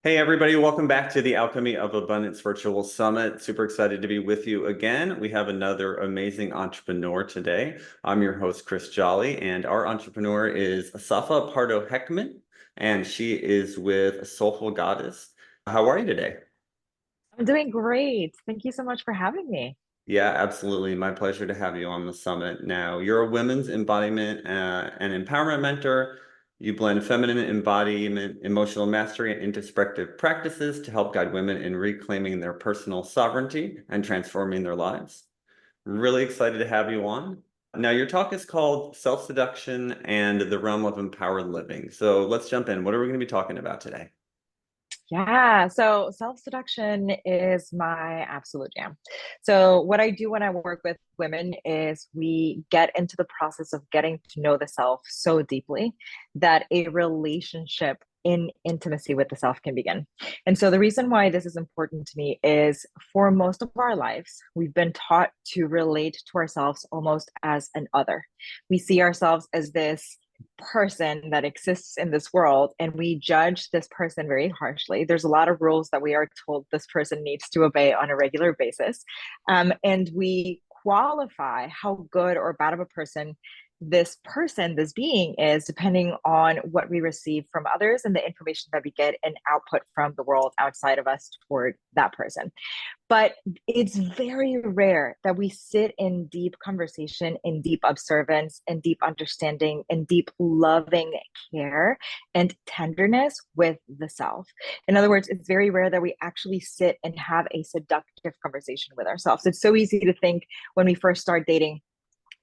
Hey, everybody, welcome back to the Alchemy of Abundance Virtual Summit. Super excited to be with you again. We have another amazing entrepreneur today. I'm your host, Chris Jolly, and our entrepreneur is Sapha Pardo, and she is with Soulful Goddess. How are you today? I'm doing great. Thank you so much for having me. Yeah, absolutely. My pleasure to have you on the summit. Now, you're a women's embodiment and empowerment mentor. You blend feminine embodiment, emotional mastery, and introspective practices to help guide women in reclaiming their personal sovereignty and transforming their lives. Really excited to have you on. Now, your talk is called Self-Seduction and the Realm of Empowered Living. So let's jump in. What are we going to be talking about today? Yeah, so self-seduction is my absolute jam. So what I do when I work with women is we get into the process of getting to know the self so deeply that a relationship in intimacy with the self can begin. And so the reason why this is important to me is for most of our lives, we've been taught to relate to ourselves almost as an other. We see ourselves as this person that exists in this world and we judge this person very harshly. There's a lot of rules that we are told this person needs to obey on a regular basis. And we qualify how good or bad of a person, this being is, depending on what we receive from others and the information that we get and output from the world outside of us toward that person. But it's very rare that we sit in deep conversation, in deep observance, in deep understanding, in deep loving care and tenderness with the self. In other words, it's very rare that we actually sit and have a seductive conversation with ourselves. It's so easy to think when we first start dating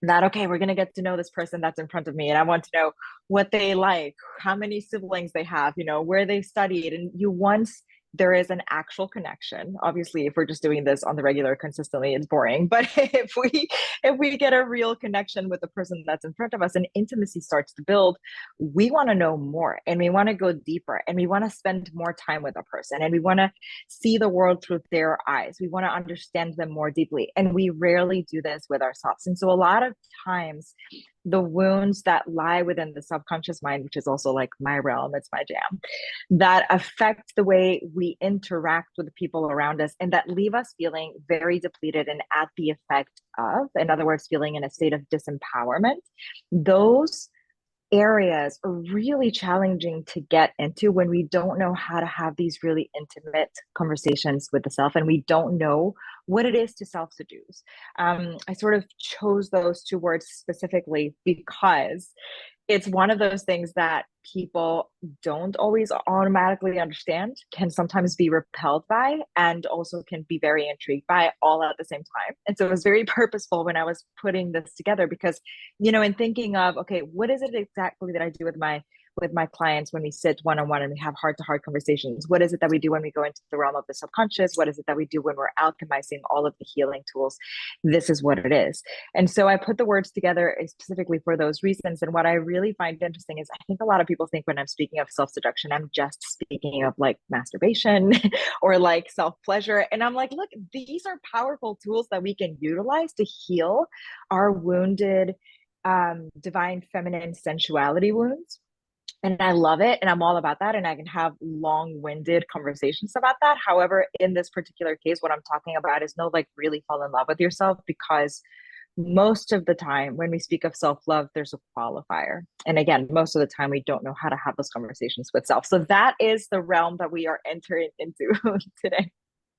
that, okay, we're going to get to know this person that's in front of me and I want to know what they like, how many siblings they have, where they studied. And you once there is an actual connection. Obviously, if we're just doing this on the regular consistently, it's boring. But if we get a real connection with the person that's in front of us and intimacy starts to build, we want to know more and we want to go deeper and we want to spend more time with a person and we want to see the world through their eyes. We want to understand them more deeply. And we rarely do this with ourselves. And so a lot of times the wounds that lie within the subconscious mind, which is also like my realm, it's my jam, that affect the way we interact with the people around us and that leave us feeling very depleted and at the effect of, in other words, feeling in a state of disempowerment. Those areas are really challenging to get into when we don't know how to have these really intimate conversations with the self and we don't know what it is to self seduce. I sort of chose those two words specifically because it's one of those things that people don't always automatically understand, can sometimes be repelled by, and also can be very intrigued by all at the same time. And so it was very purposeful when I was putting this together because, in thinking of, okay, what is it exactly that I do with my clients when we sit one on one and we have heart to heart conversations? What is it that we do when we go into the realm of the subconscious? What is it that we do when we're alchemizing all of the healing tools? This is what it is. And so I put the words together specifically for those reasons. And what I really find interesting is I think a lot of people think when I'm speaking of self seduction, I'm just speaking of like masturbation or like self pleasure. And I'm like, look, these are powerful tools that we can utilize to heal our wounded divine feminine sensuality wounds. And I love it. And I'm all about that. And I can have long winded conversations about that. However, in this particular case, what I'm talking about is no, like, really fall in love with yourself because most of the time when we speak of self-love, there's a qualifier. And again, most of the time we don't know how to have those conversations with self. So that is the realm that we are entering into today.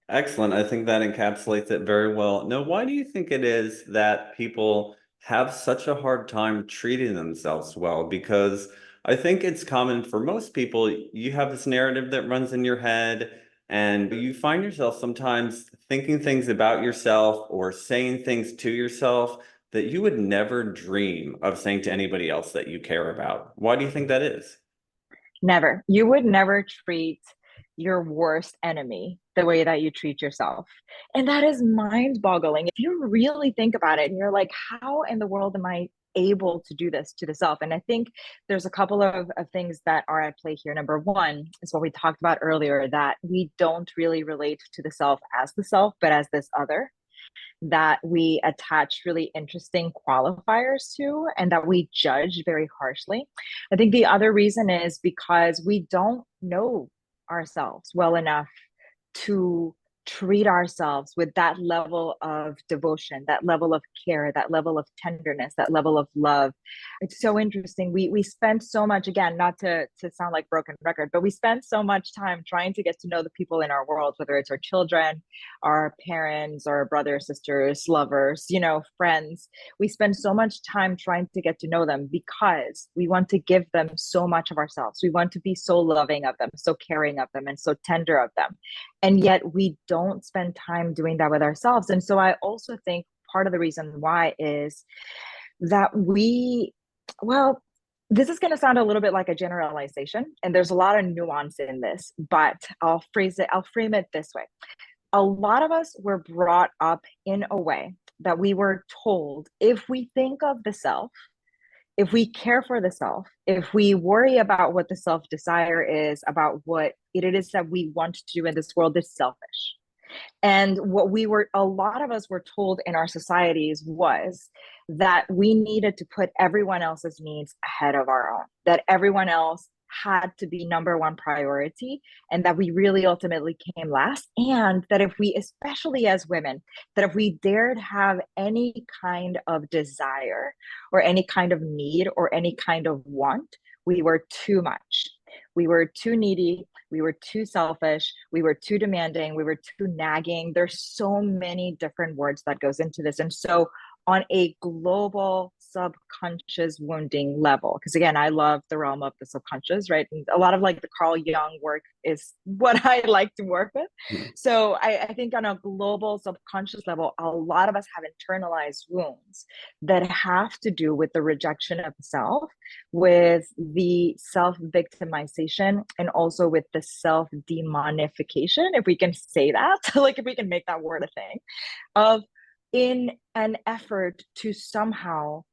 Excellent. I think that encapsulates it very well. Now, why do you think it is that people have such a hard time treating themselves well? Because I think it's common for most people. You have this narrative that runs in your head, and you find yourself sometimes thinking things about yourself or saying things to yourself that you would never dream of saying to anybody else that you care about. Why do you think that is? Never. You would never treat your worst enemy the way that you treat yourself. And that is mind boggling. If you really think about it and you're like, how in the world am I able to do this to the self? And I think there's a couple of things that are at play here. Number one is what we talked about earlier, that we don't really relate to the self as the self, but as this other that we attach really interesting qualifiers to and that we judge very harshly. I think the other reason is because we don't know ourselves well enough to treat ourselves with that level of devotion, that level of care, that level of tenderness, that level of love. It's so interesting. We spend so much, again, not to sound like broken record, but we spend so much time trying to get to know the people in our world, whether it's our children, our parents, our brothers, sisters, lovers, friends. We spend so much time trying to get to know them because we want to give them so much of ourselves. We want to be so loving of them, so caring of them, and so tender of them. And yet we don't spend time doing that with ourselves. And so I also think part of the reason why is that well, this is going to sound a little bit like a generalization, and there's a lot of nuance in this, but I'll frame it this way. A lot of us were brought up in a way that we were told, if we think of the self, if we care for the self, if we worry about what the self desire is, about what it is that we want to do in this world, is selfish. And a lot of us were told in our societies was that we needed to put everyone else's needs ahead of our own, that everyone else had to be number one priority, and that we really ultimately came last. And that if we, especially as women, that if we dared have any kind of desire or any kind of need or any kind of want, we were too much. We were too needy. We were too selfish. We were too demanding. We were too nagging. There's so many different words that goes into this. And so on a global subconscious wounding level, because again, I love the realm of the subconscious, right? And a lot of like the Carl Jung work is what I like to work with. So I think on a global subconscious level, a lot of us have internalized wounds that have to do with the rejection of self, with the self-victimization, and also with the self-demonification, if we can say that, like if we can make that word a thing, of in an effort to somehow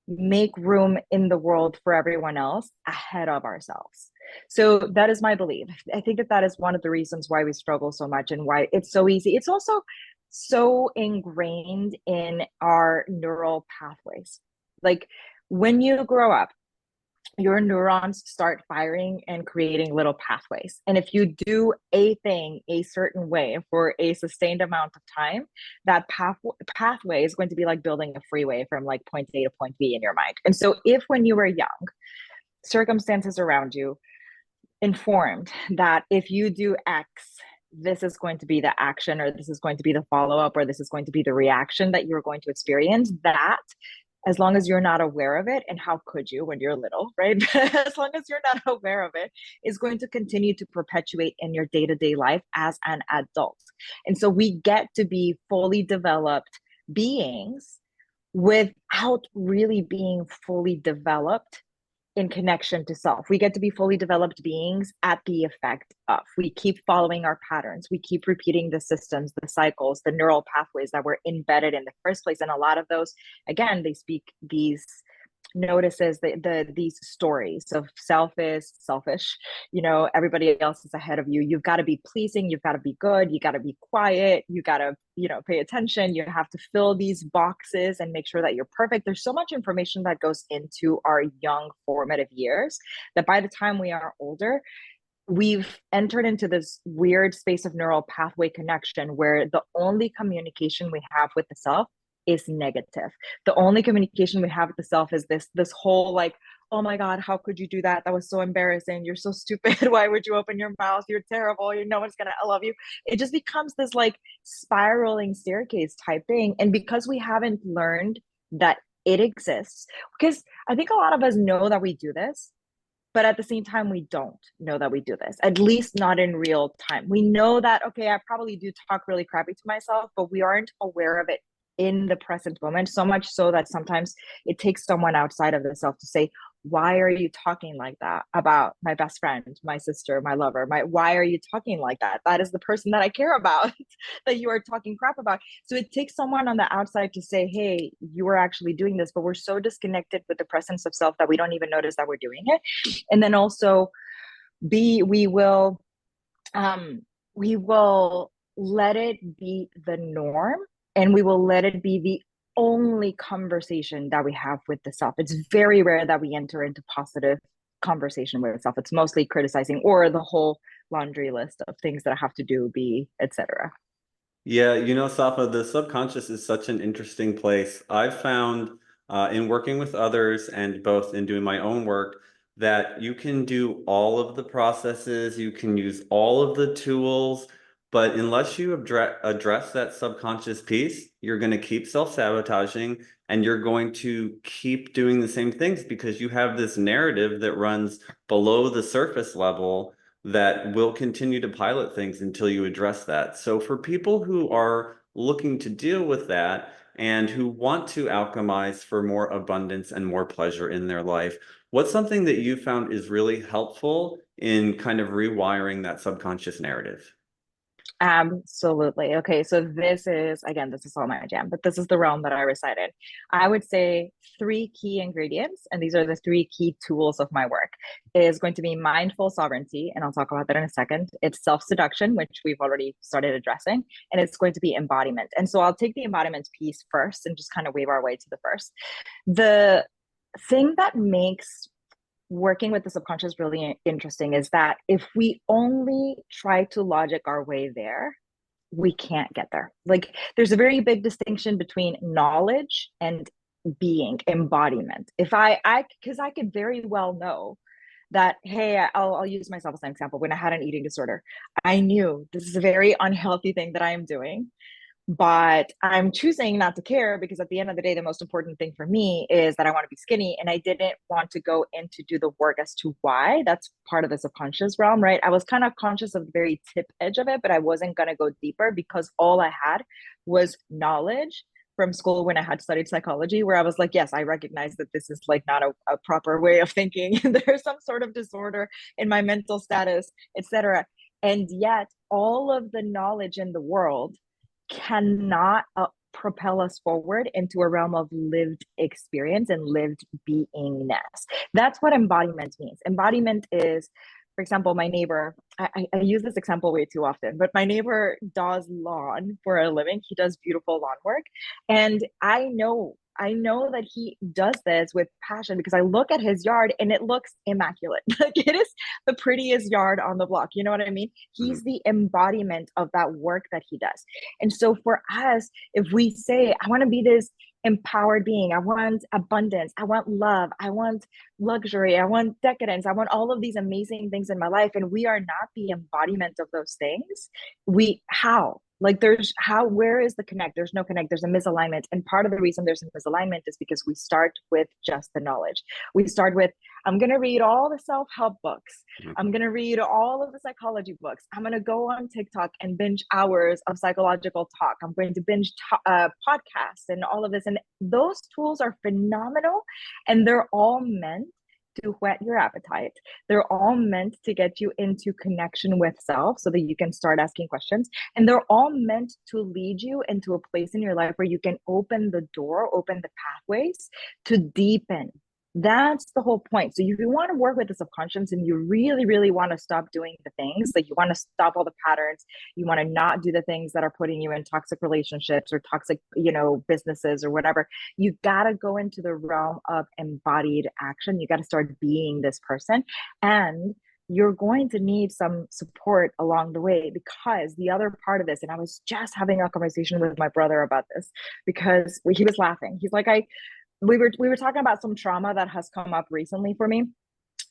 make room in the world for everyone else ahead of ourselves. So that is my belief. I think that is one of the reasons why we struggle so much and why it's so easy. It's also so ingrained in our neural pathways. Like when you grow up, your neurons start firing and creating little pathways. And if you do a thing a certain way for a sustained amount of time, that pathway is going to be like building a freeway from like point A to point B in your mind. And so if when you were young, circumstances around you informed that if you do X, this is going to be the action, or this is going to be the follow-up, or this is going to be the reaction that you're going to experience, that as long as you're not aware of it, and how could you when you're little, right? As long as you're not aware of it, is going to continue to perpetuate in your day-to-day life as an adult. And so we get to be fully developed beings without really being fully developed in connection to self. We get to be fully developed beings at the effect of. We keep following our patterns. We keep repeating the systems, the cycles, the neural pathways that were embedded in the first place. And a lot of those, again, they speak these notices these stories of self is selfish, everybody else is ahead of you. You've got to be pleasing, you've got to be good, you got to be quiet, you got to pay attention, you have to fill these boxes and make sure that you're perfect. There's so much information that goes into our young formative years that by the time we are older, we've entered into this weird space of neural pathway connection where the only communication we have with the self is negative. The only communication we have with the self is this whole like, oh my God, how could you do that? That was so embarrassing. You're so stupid. Why would you open your mouth? You're terrible. No one's gonna love you. It just becomes this like spiraling staircase type thing. And because we haven't learned that it exists, because I think a lot of us know that we do this, but at the same time, we don't know that we do this, at least not in real time. We know that, okay, I probably do talk really crappy to myself, but we aren't aware of it in the present moment, so much so that sometimes it takes someone outside of the self to say, why are you talking like that about my best friend, my sister, my lover? Why are you talking like that? That is the person that I care about that you are talking crap about. So it takes someone on the outside to say, hey, you are actually doing this, but we're so disconnected with the presence of self that we don't even notice that we're doing it. And then also we will let it be the norm, and we will let it be the only conversation that we have with the self. It's very rare that we enter into positive conversation with self. It's mostly criticizing or the whole laundry list of things that I have to do, be, etc. Yeah, you know, Safa, the subconscious is such an interesting place. I've found in working with others and both in doing my own work that you can do all of the processes, you can use all of the tools, but unless you address that subconscious piece, you're going to keep self-sabotaging and you're going to keep doing the same things because you have this narrative that runs below the surface level that will continue to pilot things until you address that. So for people who are looking to deal with that and who want to alchemize for more abundance and more pleasure in their life, what's something that you found is really helpful in kind of rewiring that subconscious narrative? Absolutely. Okay, so this is, again, this is all my jam, but this is the realm that I reside in. I would say three key ingredients, and these are the three key tools of my work, is going to be mindful sovereignty, and I'll talk about that in a second. It's self-seduction, which we've already started addressing, and it's going to be embodiment. And so I'll take the embodiment piece first and just kind of wave our way to the first. The thing that makes working with the subconscious really interesting is that if we only try to logic our way there, we can't get there. Like there's a very big distinction between knowledge and being embodiment. If I because I could very well know that, hey, I'll use myself as an example. When I had an eating disorder, I knew this is a very unhealthy thing that I am doing, but I'm choosing not to care because at the end of the day, the most important thing for me is that I want to be skinny. And I didn't want to go in to do the work as to why. That's part of the subconscious realm, right? I was kind of conscious of the very tip edge of it, but I wasn't going to go deeper because all I had was knowledge from school when I had studied psychology, where I was like, yes, I recognize that this is like not a proper way of thinking. There's some sort of disorder in my mental status, etc. And yet all of the knowledge in the world cannot propel us forward into a realm of lived experience and lived beingness. That's what embodiment means. Embodiment is, for example, my neighbor, I use this example way too often, but my neighbor does lawn for a living. He does beautiful lawn work. And I know that he does this with passion because I look at his yard and it looks immaculate. Like it is the prettiest yard on the block. You know what I mean? Mhm. He's the embodiment of that work that he does. And so for us, if we say, I want to be this empowered being, I want abundance, I want love, I want luxury, I want decadence, I want all of these amazing things in my life, and we are not the embodiment of those things, how? Like there's how, where is the connect? There's no connect, there's a misalignment. And part of the reason there's a misalignment is because we start with just the knowledge. We start with, I'm going to read all the self-help books. I'm going to read all of the psychology books. I'm going to go on TikTok and binge hours of psychological talk. I'm going to binge podcasts and all of this. And those tools are phenomenal. And they're all meant to whet your appetite. They're all meant to get you into connection with self so that you can start asking questions. And they're all meant to lead you into a place in your life where you can open the door, open the pathways to deepen. That's the whole point. So if you want to work with the subconscious and you really, really want to stop doing the things, like you want to stop all the patterns, you want to not do the things that are putting you in toxic relationships or toxic, businesses or whatever, you got to go into the realm of embodied action. You got to start being this person. And you're going to need some support along the way, because the other part of this, and I was just having a conversation with my brother about this because he was laughing. He's like, we were talking about some trauma that has come up recently for me,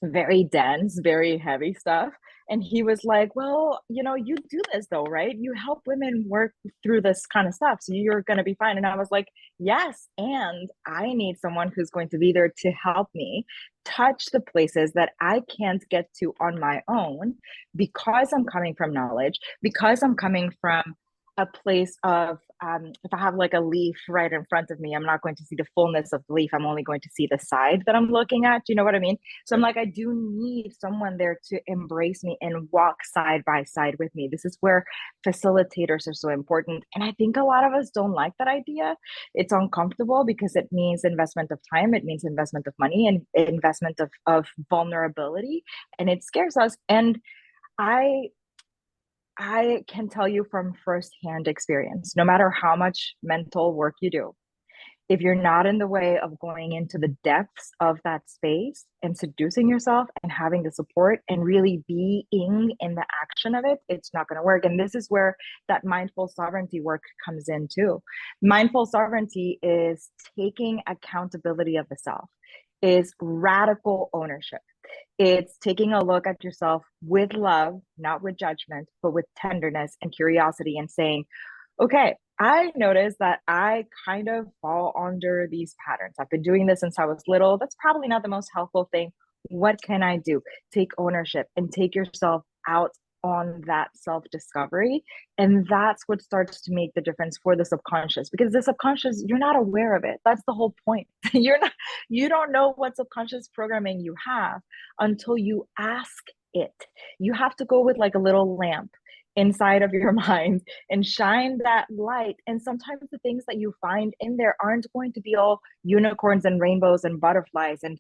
very dense, very heavy stuff. And he was like, well, you do this though, right? You help women work through this kind of stuff. So you're going to be fine. And I was like, yes. And I need someone who's going to be there to help me touch the places that I can't get to on my own, because I'm coming from knowledge, because I'm coming from a place of, if I have like a leaf right in front of me, I'm not going to see the fullness of the leaf. I'm only going to see the side that I'm looking at. You know what I mean? So I'm like, I do need someone there to embrace me and walk side by side with me. This is where facilitators are so important. And I think a lot of us don't like that idea. It's uncomfortable because it means investment of time, it means investment of money, and investment of vulnerability. And it scares us. And I I can tell you from firsthand experience, no matter how much mental work you do, if you're not in the way of going into the depths of that space and seducing yourself and having the support and really being in the action of it, it's not going to work. And this is where that mindful sovereignty work comes in too. Mindful sovereignty is taking accountability of the self, is radical ownership. It's taking a look at yourself with love, not with judgment, but with tenderness and curiosity, and saying, okay, I noticed that I kind of fall under these patterns. I've been doing this since I was little. That's probably not the most helpful thing. What can I do? Take ownership and take yourself out on that self discovery. And that's what starts to make the difference for the subconscious, because the subconscious, you're not aware of it. That's the whole point. You don't know what subconscious programming you have until you ask it. You have to go with like a little lamp inside of your mind and shine that light. And sometimes the things that you find in there aren't going to be all unicorns and rainbows and butterflies and,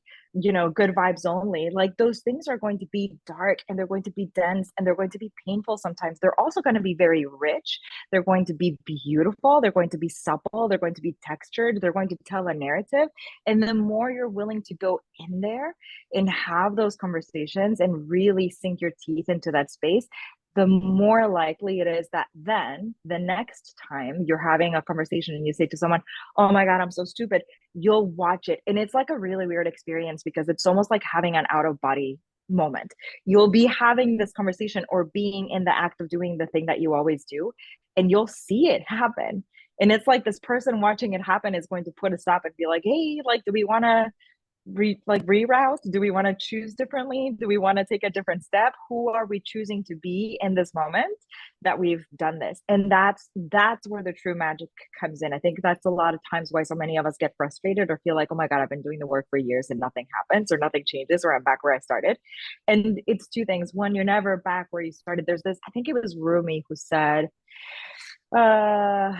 good vibes only. Like those things are going to be dark, and they're going to be dense, and they're going to be painful sometimes. They're also going to be very rich. They're going to be beautiful. They're going to be supple. They're going to be textured. They're going to tell a narrative. And the more you're willing to go in there and have those conversations and really sink your teeth into that space, the more likely it is that then the next time you're having a conversation and you say to someone, oh my God, I'm so stupid, you'll watch it. And it's like a really weird experience, because it's almost like having an out of body moment. You'll be having this conversation or being in the act of doing the thing that you always do, and you'll see it happen. And it's like this person watching it happen is going to put a stop and be like, hey, like, do we want to reroute? Do we want to choose differently? Do we want to take a different step? Who are we choosing to be in this moment that we've done this? And that's where the true magic comes in. I think that's a lot of times why so many of us get frustrated or feel like, oh my God, I've been doing the work for years and nothing happens or nothing changes, or I'm back where I started. And it's two things. One, you're never back where you started. There's this, I think it was Rumi who said, uh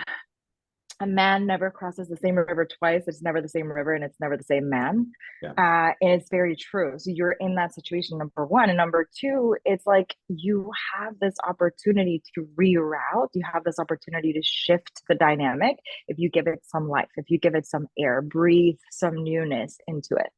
a man never crosses the same river twice. It's never the same river, and it's never the same man. Yeah. And it's very true. So you're in that situation, number one. And number two, it's like you have this opportunity to reroute. You have this opportunity to shift the dynamic if you give it some life, if you give it some air, breathe some newness into it.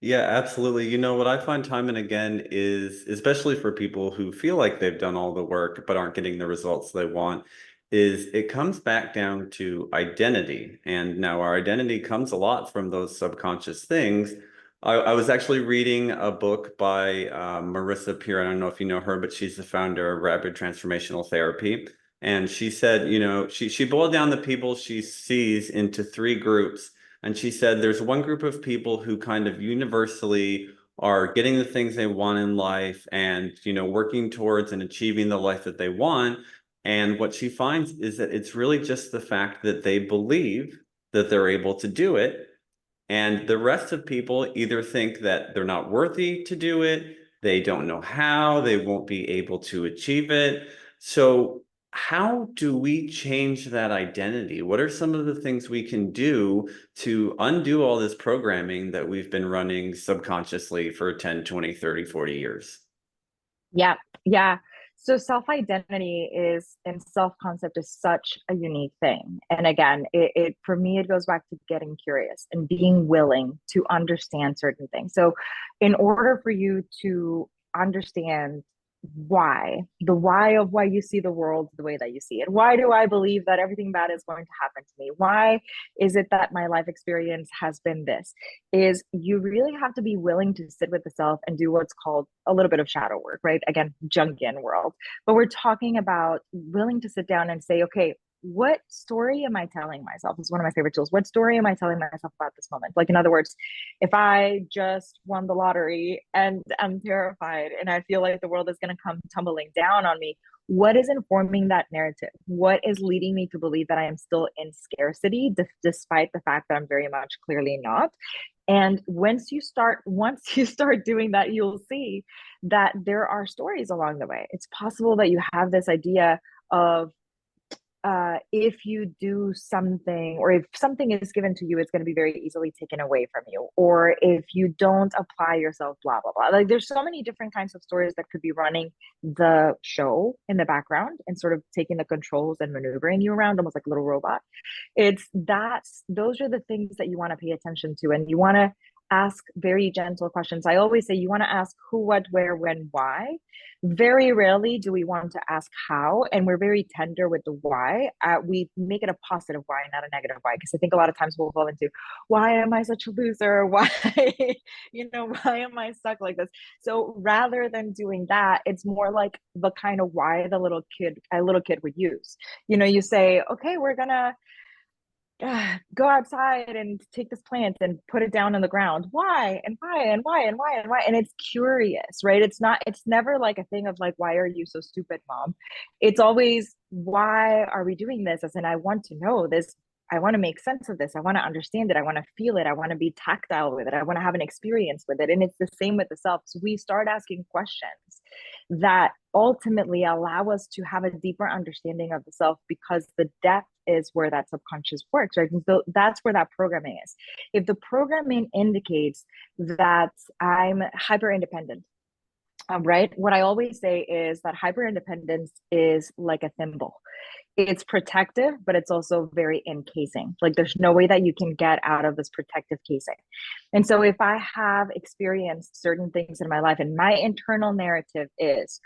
Yeah, absolutely. You know, what I find time and again is, especially for people who feel like they've done all the work but aren't getting the results they want, is it comes back down to identity. And now our identity comes a lot from those subconscious things. I was actually reading a book by Marissa Peer. I don't know if you know her, but she's the founder of Rapid Transformational Therapy. And she said, she boiled down the people she sees into three groups. And she said there's one group of people who kind of universally are getting the things they want in life and, working towards and achieving the life that they want. And what she finds is that it's really just the fact that they believe that they're able to do it. And the rest of people either think that they're not worthy to do it, they don't know how, they won't be able to achieve it. So how do we change that identity? What are some of the things we can do to undo all this programming that we've been running subconsciously for 10, 20, 30, 40 years? Yeah, yeah. So self-identity is and self-concept is such a unique thing. And again, it for me, it goes back to getting curious and being willing to understand certain things. So in order for you to understand the why of why you see the world the way that you see it, why do I believe that everything bad is going to happen to me, why is it that my life experience has been this, is you really have to be willing to sit with the self and do what's called a little bit of shadow work, right? Again, Jungian world. But we're talking about willing to sit down and say, okay, what story am I telling myself? It's one of my favorite tools. What story am I telling myself about this moment? Like, in other words, if I just won the lottery and I'm terrified and I feel like the world is going to come tumbling down on me, what is informing that narrative? What is leading me to believe that I am still in scarcity, despite the fact that I'm very much clearly not? And once you start doing that, you'll see that there are stories along the way. It's possible that you have this idea of if you do something, or if something is given to you, it's going to be very easily taken away from you. Or if you don't apply yourself, blah, blah, blah. Like there's so many different kinds of stories that could be running the show in the background and sort of taking the controls and maneuvering you around almost like a little robot. Those are the things that you want to pay attention to. And you want to ask very gentle questions. I always say you want to ask who, what, where, when, why. Very rarely do we want to ask how, and we're very tender with the why. We make it a positive why, not a negative why, because I think a lot of times we'll fall into, why am I such a loser? Why, why am I stuck like this? So rather than doing that, it's more like the kind of why a little kid would use. You say, okay, we're gonna go outside and take this plant and put it down on the ground. Why? And why? And why? And why? And why? And it's curious, right? It's never like a thing of like, why are you so stupid, mom? It's always, why are we doing this? As in, I want to know this. I want to make sense of this. I want to understand it. I want to feel it. I want to be tactile with it. I want to have an experience with it. And it's the same with the self. So we start asking questions that ultimately allow us to have a deeper understanding of the self, because the depth is where that subconscious works, right? And so that's where that programming is. If the programming indicates that I'm hyper independent, right? What I always say is that hyper independence is like a thimble. It's protective, but it's also very encasing. Like there's no way that you can get out of this protective casing. And so if I have experienced certain things in my life and my internal narrative is,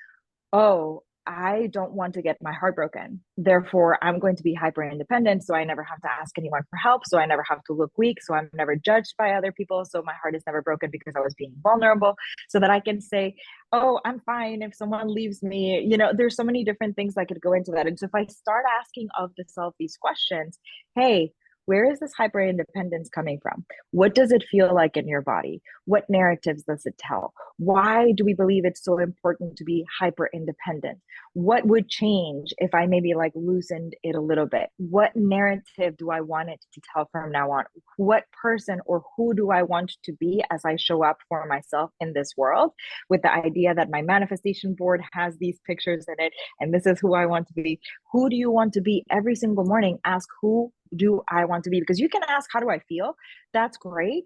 oh, I don't want to get my heart broken. Therefore, I'm going to be hyper independent. So I never have to ask anyone for help. So I never have to look weak. So I'm never judged by other people. So my heart is never broken because I was being vulnerable. So that I can say, oh, I'm fine if someone leaves me. There's so many different things that could go into that. And so if I start asking of the self these questions, hey, where is this hyper independence coming from? What does it feel like in your body? What narratives does it tell? Why do we believe it's so important to be hyper independent? What would change if I maybe like loosened it a little bit? What narrative do I want it to tell from now on? What person or who do I want to be as I show up for myself in this world, with the idea that my manifestation board has these pictures in it and this is who I want to be? Who do you want to be every single morning? Ask, who do I want to be? Because you can ask, how do I feel? That's great.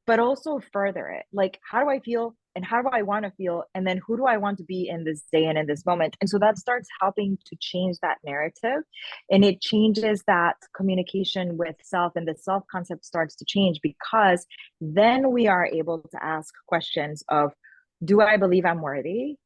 But also further it, like, how do I feel and how do I want to feel? And then who do I want to be in this day and in this moment? And so that starts helping to change that narrative, and it changes that communication with self, and the self concept starts to change, because then we are able to ask questions of, do I believe I'm worthy?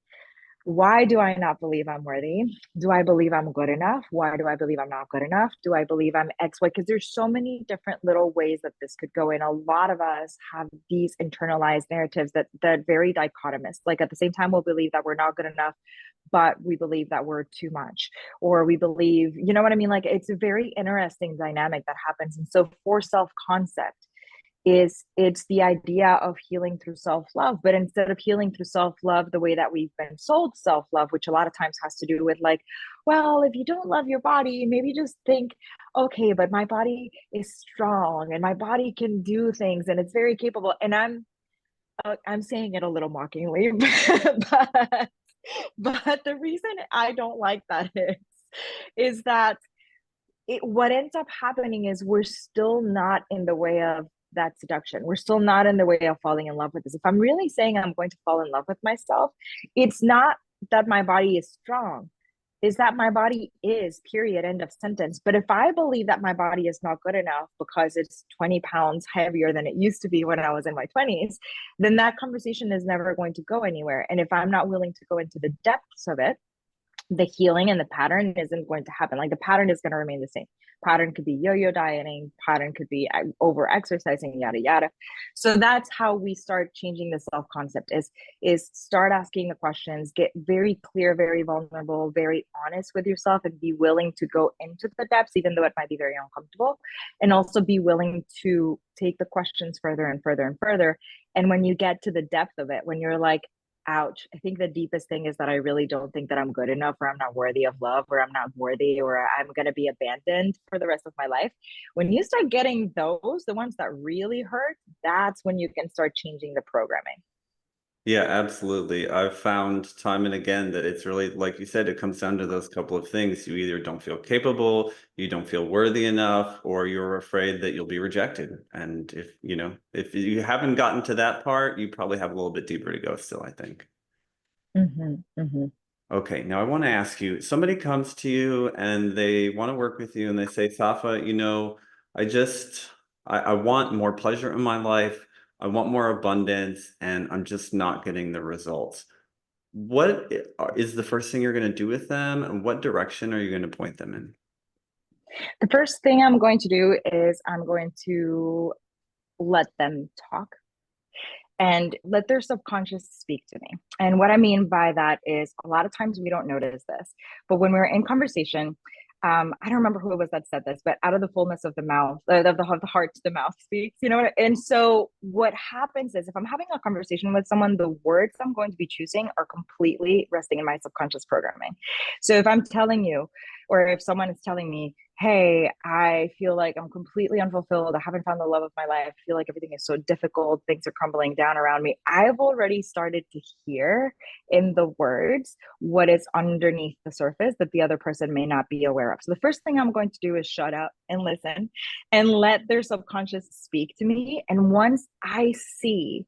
Why do I not believe I'm worthy? Do I believe I'm good enough? Why do I believe I'm not good enough? Do I believe I'm X, Y? Because there's so many different little ways that this could go in. A lot of us have these internalized narratives that very dichotomous. Like at the same time, we'll believe that we're not good enough, but we believe that we're too much. Or we believe, you know what I mean? Like it's a very interesting dynamic that happens. And so for self-concept, it's the idea of healing through self-love, but instead of healing through self-love the way that we've been sold self-love, which a lot of times has to do with like, well, if you don't love your body, maybe just think, okay, but my body is strong and my body can do things and it's very capable. And I'm saying it a little mockingly, but but the reason I don't like that is that what ends up happening is we're still not in the way of that seduction. We're still not in the way of falling in love with this. If I'm really saying I'm going to fall in love with myself, it's not that my body is strong, is that my body is, period, end of sentence. But if I believe that my body is not good enough because it's 20 pounds heavier than it used to be when I was in my 20s, then that conversation is never going to go anywhere. And if I'm not willing to go into the depths of it, the healing and the pattern isn't going to happen. Like the pattern is going to remain the same. Pattern could be yo-yo dieting, pattern could be over exercising, yada yada. So that's how we start changing the self-concept is start asking the questions, get very clear, very vulnerable, very honest with yourself, and be willing to go into the depths, even though it might be very uncomfortable. And also be willing to take the questions further and further and further. And when you get to the depth of it, when you're like, ouch, I think the deepest thing is that I really don't think that I'm good enough, or I'm not worthy of love, or I'm not worthy, or I'm going to be abandoned for the rest of my life. When you start getting those, the ones that really hurt, that's when you can start changing the programming. Yeah, absolutely. I've found time and again that it's really, like you said, it comes down to those couple of things. You either don't feel capable, you don't feel worthy enough, or you're afraid that you'll be rejected. And if you haven't gotten to that part, you probably have a little bit deeper to go still, I think. Hmm. Hmm. Okay, now I want to ask you, somebody comes to you and they want to work with you and they say, Safa, I just I want more pleasure in my life. I want more abundance and I'm just not getting the results. What is the first thing you're going to do with them and what direction are you going to point them in? The first thing I'm going to do is I'm going to let them talk and let their subconscious speak to me. And what I mean by that is a lot of times we don't notice this, but when we're in conversation, I don't remember who it was that said this, but out of the fullness of the mouth, of the heart, the mouth speaks. And so what happens is if I'm having a conversation with someone, the words I'm going to be choosing are completely resting in my subconscious programming. So if I'm telling you, or if someone is telling me, hey, I feel like I'm completely unfulfilled. I haven't found the love of my life. I feel like everything is so difficult. Things are crumbling down around me. I've already started to hear in the words what is underneath the surface that the other person may not be aware of. So the first thing I'm going to do is shut up and listen and let their subconscious speak to me. And once I see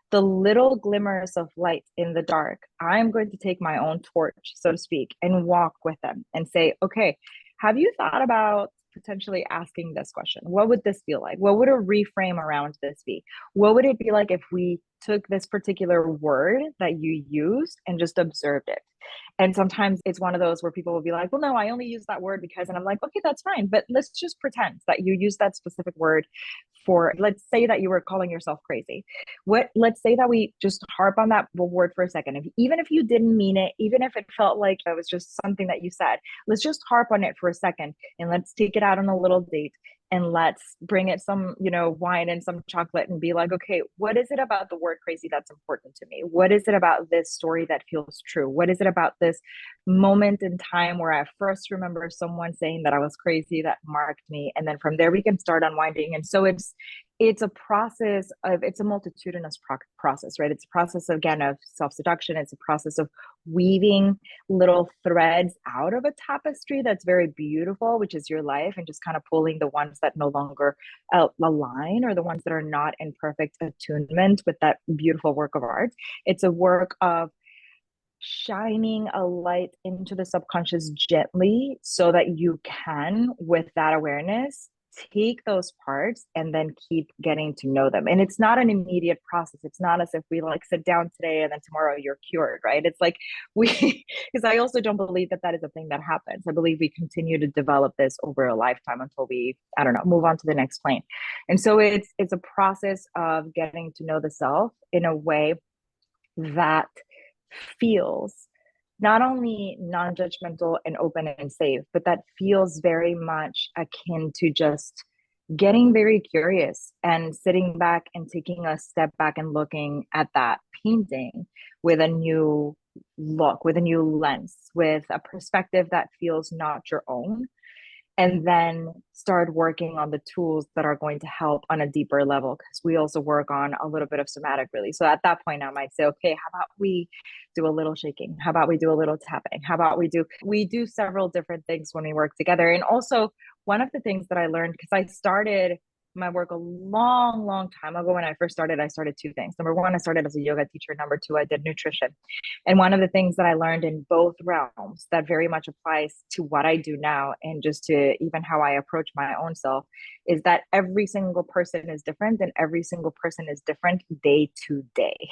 the little glimmers of light in the dark, I'm going to take my own torch, so to speak, and walk with them and say, okay, have you thought about potentially asking this question? What would this feel like? What would a reframe around this be? What would it be like if we took this particular word that you used and just observed it? And sometimes it's one of those where people will be like, well, no, I only use that word because, and I'm like, okay, that's fine. But let's just pretend that you use that specific word for, let's say that you were calling yourself crazy. Let's say that we just harp on that word for a second. Even if you didn't mean it, even if it felt like it was just something that you said, let's just harp on it for a second and let's take it out on a little date and let's bring it some, wine and some chocolate and be like, okay, what is it about the word crazy that's important to me? What is it about this story that feels true? What is it about this moment in time where I first remember someone saying that I was crazy that marked me? And then from there we can start unwinding. And so it's a process of, it's a multitudinous process, right? It's a process again of self-seduction. It's a process of weaving little threads out of a tapestry that's very beautiful, which is your life, and just kind of pulling the ones that no longer align, or the ones that are not in perfect attunement with that beautiful work of art. It's a work of shining a light into the subconscious gently so that you can, with that awareness, take those parts and then keep getting to know them. And it's not an immediate process. It's not as if we like sit down today and then tomorrow you're cured, right? It's like because I also don't believe that that is a thing that happens. I believe we continue to develop this over a lifetime until we, I don't know, move on to the next plane. And so it's a process of getting to know the self in a way that feels not only non-judgmental and open and safe, but that feels very much akin to just getting very curious and sitting back and taking a step back and looking at that painting with a new look, with a new lens, with a perspective that feels not your own, and then start working on the tools that are going to help on a deeper level, because we also work on a little bit of somatic really. So at that point I might say, okay, how about we do a little shaking, how about we do a little tapping, how about we do several different things when we work together. And also one of the things that I learned, because I started my work a long, long time ago. When I first started, I started two things. Number one, I started as a yoga teacher. Number two, I did nutrition. And one of the things that I learned in both realms that very much applies to what I do now and just to even how I approach my own self is that every single person is different, and every single person is different day to day.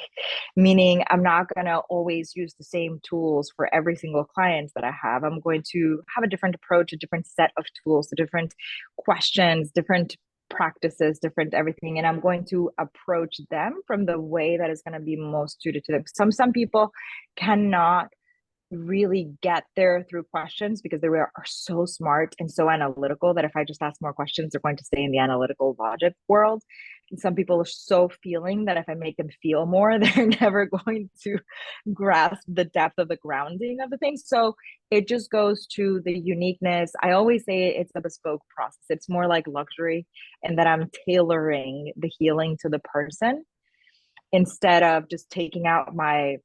Meaning, I'm not going to always use the same tools for every single client that I have. I'm going to have a different approach, a different set of tools, a different questions, different practices, different everything, and I'm going to approach them from the way that is going to be most suited to them. Some people cannot really get there through questions because they are so smart and so analytical that if I just ask more questions, they're going to stay in the analytical logic world. And some people are so feeling that if I make them feel more, they're never going to grasp the depth of the grounding of the thing. So it just goes to the uniqueness. I always say it's a bespoke process. It's more like luxury, and that I'm tailoring the healing to the person instead of just taking out my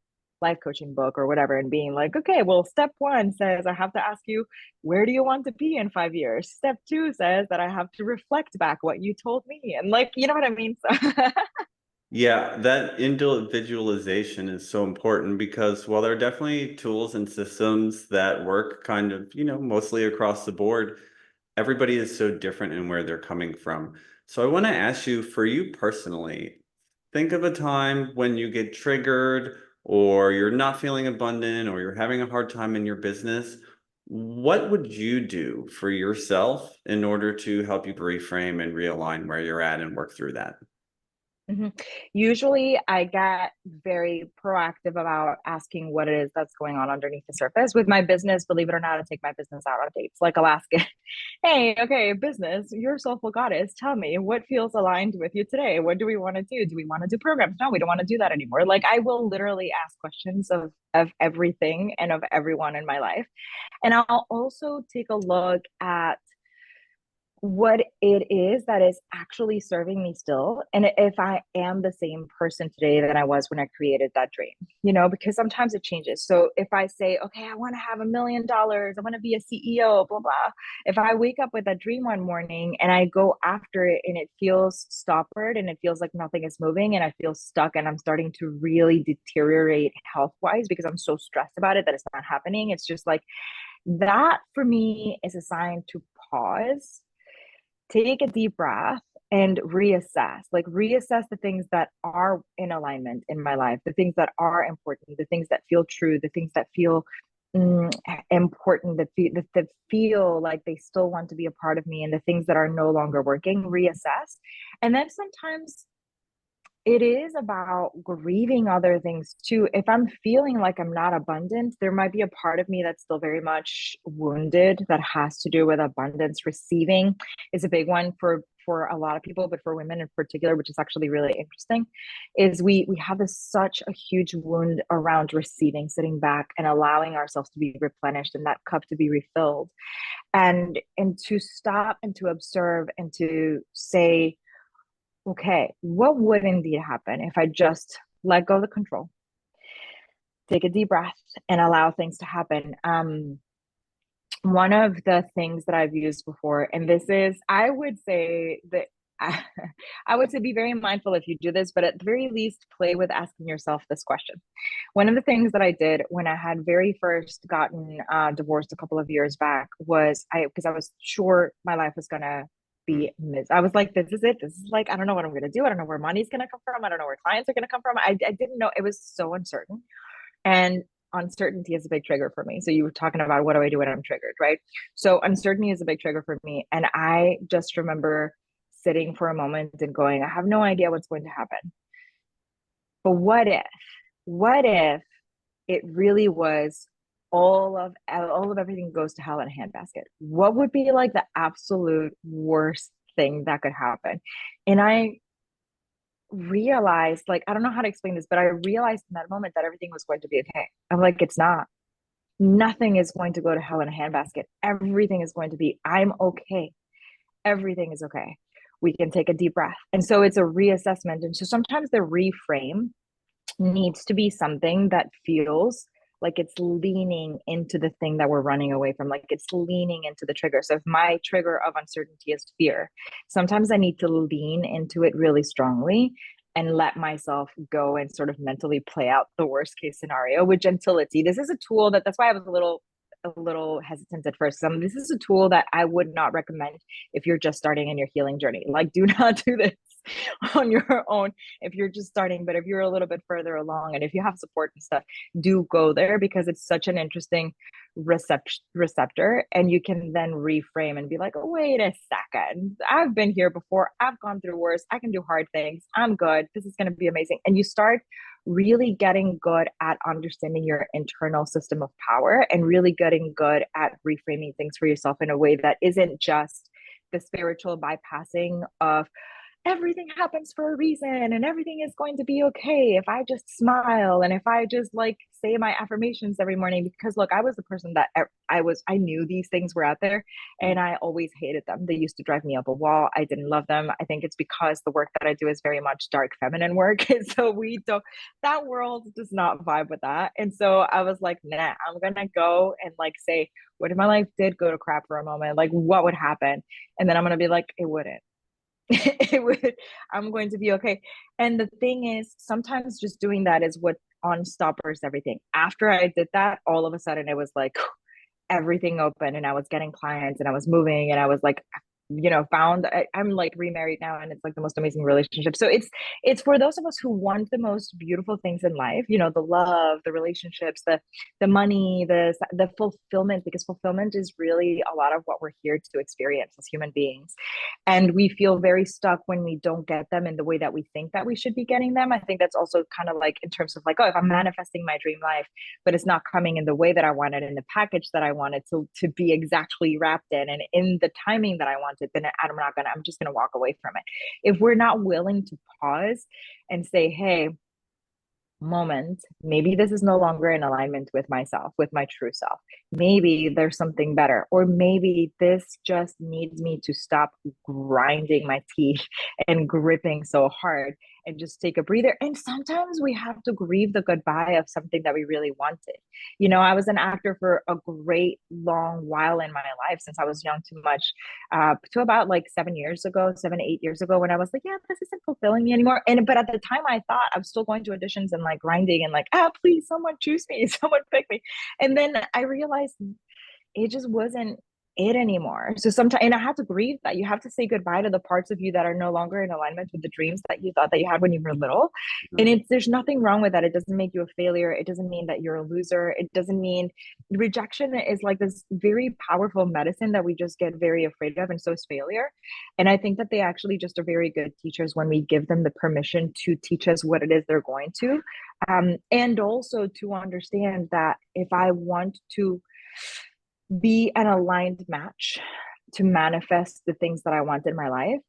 life coaching book or whatever and being like, okay, well, step one says I have to ask you, where do you want to be in 5 years? Step two says that I have to reflect back what you told me. And like, you know what I mean? So Yeah, that individualization is so important because while there are definitely tools and systems that work kind of, mostly across the board, everybody is so different in where they're coming from. So I want to ask you, for you personally, think of a time when you get triggered or you're not feeling abundant or you're having a hard time in your business. What would you do for yourself in order to help you reframe and realign where you're at and work through that? Mhm. Usually, I get very proactive about asking what it is that's going on underneath the surface. With my business, believe it or not, I take my business out on dates. Like I'll ask it, hey, okay, business, you're soulful goddess. Tell me what feels aligned with you today. What do we want to do? Do we want to do programs? No, we don't want to do that anymore. Like I will literally ask questions of everything and of everyone in my life. And I'll also take a look at what it is that is actually serving me still, and if I am the same person today that I was when I created that dream, because sometimes it changes. So if I say, okay, I want to have $1 million, I want to be a CEO, blah blah, if I wake up with that dream one morning and I go after it and it feels stoppered and it feels like nothing is moving and I feel stuck and I'm starting to really deteriorate health wise because I'm so stressed about it that it's not happening, it's just like that for me is a sign to pause, take a deep breath, and reassess the things that are in alignment in my life, the things that are important, the things that feel true, the things that feel mm, important, that feel like they still want to be a part of me, and the things that are no longer working, reassess. And then sometimes it is about grieving other things too. If I'm feeling like I'm not abundant, there might be a part of me that's still very much wounded that has to do with abundance. Receiving is a big one for a lot of people, but for women in particular, which is actually really interesting, is we have such a huge wound around receiving, sitting back and allowing ourselves to be replenished and that cup to be refilled. And to stop and to observe and to say, okay, what would indeed happen if I just let go of the control, take a deep breath, and allow things to happen? One of the things that I've used before, and this is, I would say that I, I would say be very mindful if you do this, but at the very least, play with asking yourself this question. One of the things that I did when I had very first gotten divorced a couple of years back was because I was sure my life was gonna Mm. be I was like, this is it. This is like, I don't know what I'm gonna do. I don't know where money's gonna come from. I don't know where clients are gonna come from. I didn't know. It was so uncertain. And uncertainty is a big trigger for me. So you were talking about what do I do when I'm triggered, right? So uncertainty is a big trigger for me. And I just remember sitting for a moment and going, I have no idea what's going to happen. But what if it really was all of everything goes to hell in a handbasket? What would be like the absolute worst thing that could happen? And I realized, like, I don't know how to explain this, but I realized in that moment that everything was going to be okay. I'm like, it's not. Nothing is going to go to hell in a handbasket. Everything is going to be, I'm okay. Everything is okay. We can take a deep breath. And so it's a reassessment. And so sometimes the reframe needs to be something that feels like it's leaning into the thing that we're running away from, like it's leaning into the trigger. So if my trigger of uncertainty is fear, sometimes I need to lean into it really strongly and let myself go and sort of mentally play out the worst case scenario with gentility. This is a tool that's why I was a little hesitant at first. This is a tool that I would not recommend if you're just starting in your healing journey. Like, do not do this on your own if you're just starting. But if you're a little bit further along and if you have support and stuff, do go there because it's such an interesting receptor. And you can then reframe and be like, oh, wait a second. I've been here before. I've gone through worse. I can do hard things. I'm good. This is going to be amazing. And you start really getting good at understanding your internal system of power and really getting good at reframing things for yourself in a way that isn't just the spiritual bypassing of everything happens for a reason and everything is going to be okay if I just smile and if I just like say my affirmations every morning. Because look, I was the person that I knew these things were out there and I always hated them. They used to drive me up a wall. I didn't love them. I think it's because the work that I do is very much dark feminine work. And so we don't, that world does not vibe with that. And so I was like, nah, I'm gonna go and like say, what if my life did go to crap for a moment? Like what would happen? And then I'm gonna be like, it wouldn't. It would, I'm going to be okay. And the thing is, sometimes just doing that is what unstoppers everything. After I did that, all of a sudden it was like everything open and I was getting clients and I was moving and I was like, found I'm like remarried now and it's like the most amazing relationship. So it's for those of us who want the most beautiful things in life, the love, the relationships, the money, the fulfillment, because fulfillment is really a lot of what we're here to experience as human beings. And we feel very stuck when we don't get them in the way that we think that we should be getting them. I think that's also kind of like in terms of like, oh, if I'm manifesting my dream life, but it's not coming in the way that I wanted, in the package that I wanted to be exactly wrapped in and in the timing that I wanted, then I'm just gonna walk away from it. If we're not willing to pause and say, hey, moment, maybe this is no longer in alignment with myself, with my true self. Maybe there's something better, or maybe this just needs me to stop grinding my teeth and gripping so hard and just take a breather. And sometimes we have to grieve the goodbye of something that we really wanted. I was an actor for a great long while in my life since I was young too much, to about like 7 years ago, 7, 8 years ago, when I was like, yeah, this isn't fulfilling me anymore. But at the time, I thought I was still going to auditions and like grinding and like, please, someone choose me, someone pick me. And then I realized it just wasn't it anymore. So sometimes, and I had to grieve that. You have to say goodbye to the parts of you that are no longer in alignment with the dreams that you thought that you had when you were little. And there's nothing wrong with that. It doesn't make you a failure. It doesn't mean that you're a loser. It doesn't mean rejection is like this very powerful medicine that we just get very afraid of. And so is failure. And I think that they actually just are very good teachers when we give them the permission to teach us what it is they're going to. And also to understand that if I want to be an aligned match to manifest the things that I want in my life,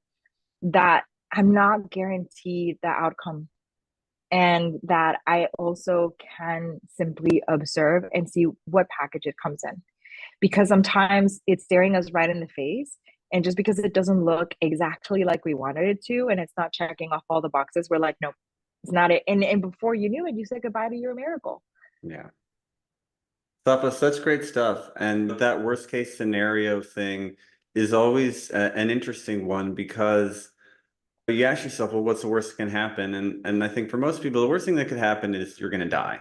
that I'm not guaranteed the outcome. And that I also can simply observe and see what package it comes in. Because sometimes it's staring us right in the face. And just because it doesn't look exactly like we wanted it to, and it's not checking off all the boxes, we're like, nope, it's not it. And before you knew it, you said goodbye to your miracle. Yeah. Sapha, such great stuff. And that worst case scenario thing is always an interesting one because you ask yourself, well, what's the worst that can happen? And I think for most people, the worst thing that could happen is you're going to die.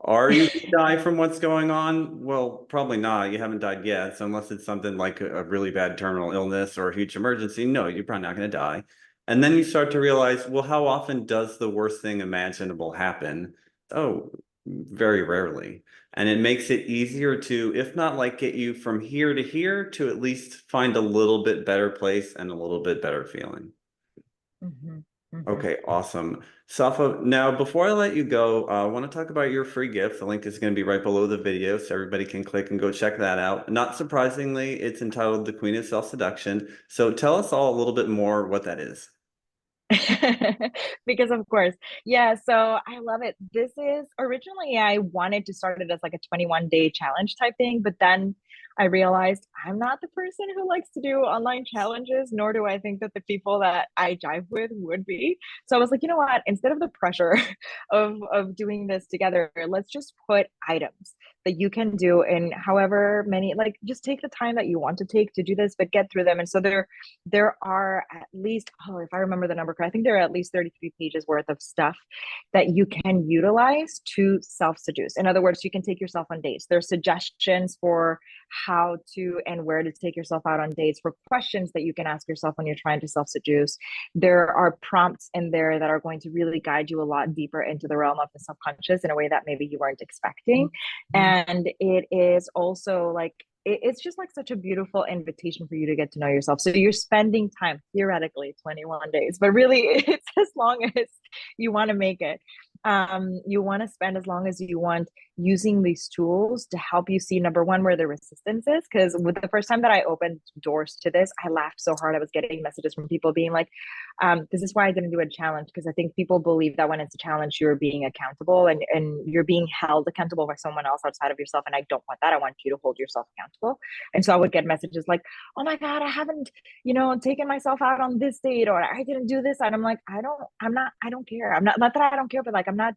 Are you going to die from what's going on? Well, probably not. You haven't died yet. So unless it's something like a really bad terminal illness or a huge emergency, no, you're probably not going to die. And then you start to realize, well, how often does the worst thing imaginable happen? Oh, very rarely. And it makes it easier to, if not like get you from here to here, to at least find a little bit better place and a little bit better feeling. Mm-hmm. Mm-hmm. Okay, awesome. Safa, now before I let you go, I want to talk about your free gift. The link is going to be right below the video, so everybody can click and go check that out. Not surprisingly, it's entitled The Queen of Self-Seduction. So tell us all a little bit more what that is. Because of course, yeah, so I love it. This is originally I wanted to start it as like a 21-day challenge type thing, but then I realized I'm not the person who likes to do online challenges, nor do I think that the people that I jive with would be. So I was like, you know what, instead of the pressure of doing this together, let's just put items that you can do in however many, like just take the time that you want to take to do this, but get through them. And so there are at least, oh, if I remember the number correct, I think there are at least 33 pages worth of stuff that you can utilize to self seduce. In other words, you can take yourself on dates. There's suggestions for how to and where to take yourself out on dates, for questions that you can ask yourself when you're trying to self seduce. There are prompts in there that are going to really guide you a lot deeper into the realm of the subconscious in a way that maybe you weren't expecting. And it is also like, it's just like such a beautiful invitation for you to get to know yourself. So you're spending time, theoretically 21 days, but really it's as long as you want to make it. You want to spend as long as you want using these tools to help you see, number one, where the resistance is. Because with the first time that I opened doors to this, I laughed so hard. I was getting messages from people being like, this is why I didn't do a challenge, because I think people believe that when it's a challenge, you're being accountable, and you're being held accountable by someone else outside of yourself. And I don't want that. I want you to hold yourself accountable. And so I would get messages like, oh my God, I haven't, taken myself out on this date, or I didn't do this. And I'm like, I don't care. Not that I don't care, but like, I'm not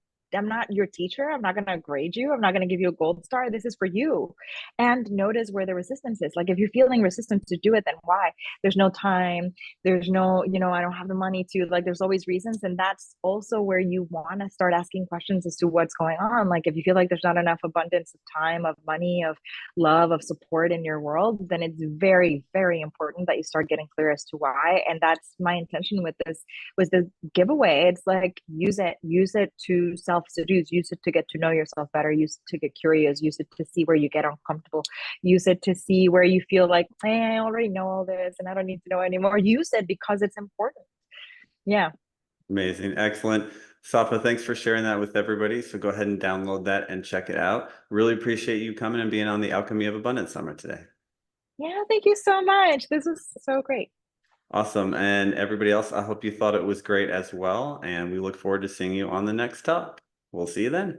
your teacher. I'm not going to grade you. I'm not going to give you a gold star. This is for you. And notice where the resistance is. Like, if you're feeling resistance to do it, then why? There's no time. There's no, I don't have the money to, like, there's always reasons. And that's also where you want to start asking questions as to what's going on. Like, if you feel like there's not enough abundance of time, of money, of love, of support in your world, then it's very, very important that you start getting clear as to why. And that's my intention with this, was the giveaway. It's like, use it to self seduce, use it to get to know yourself better, use it to get curious, use it to see where you get uncomfortable, use it to see where you feel like, hey, I already know all this and I don't need to know anymore. Use it because it's important. Yeah. Amazing. Excellent. Safa, thanks for sharing that with everybody. So go ahead and download that and check it out. Really appreciate you coming and being on the Alchemy of Abundance Summit today. Yeah, thank you so much. This is so great. Awesome. And everybody else, I hope you thought it was great as well. And we look forward to seeing you on the next talk. We'll see you then.